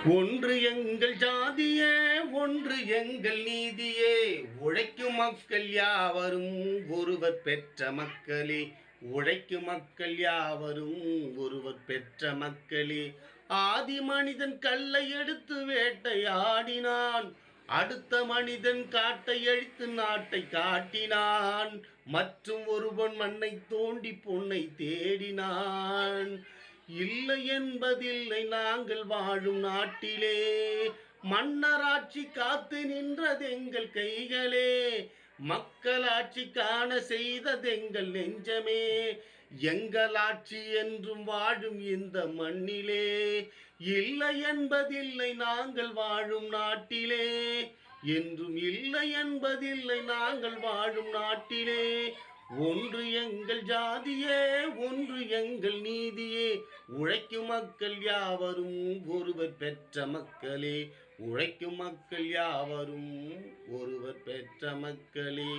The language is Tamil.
ஒன்று எங்கள் ஜாதியே, ஒன்று எங்கள் நீதியே, உழைக்கும் மக்கள் யாவரும் ஒருவர் பெற்ற மக்களே. உழைக்கும் மக்கள் யாவரும் ஒருவர் பெற்ற மக்களே. ஆதி மனிதன் கல்லை எடுத்து வேட்டையாடினான், அடுத்த மனிதன் காட்டை அழித்து நாட்டை காட்டினான், மற்றும் ஒருவன் மண்ணை தோண்டி பொன்னை தேடினான். இல்லை என்பதில்லை நாங்கள் வாழும் நாட்டிலே, மன்னராட்சி காத்து நின்றதெங்கள் கைகளே, மக்களாட்சி காண செய்ததெங்கள் நெஞ்சமே. எங்கள் ஆட்சி என்றும் வாழும் இந்த மண்ணிலே, இல்லை என்பதில்லை நாங்கள் வாழும் நாட்டிலே, என்றும் இல்லை என்பதில்லை நாங்கள் வாழும் நாட்டிலே. ஒன்று எங்கள் ஜாதியே, ஒன்று எங்கள் நீதியே, உழைக்கும் மக்கள் யாவரும் ஒருவர் பெற்ற மக்களே. உழைக்கும் மக்கள் யாவரும் ஒருவர் பெற்ற மக்களே.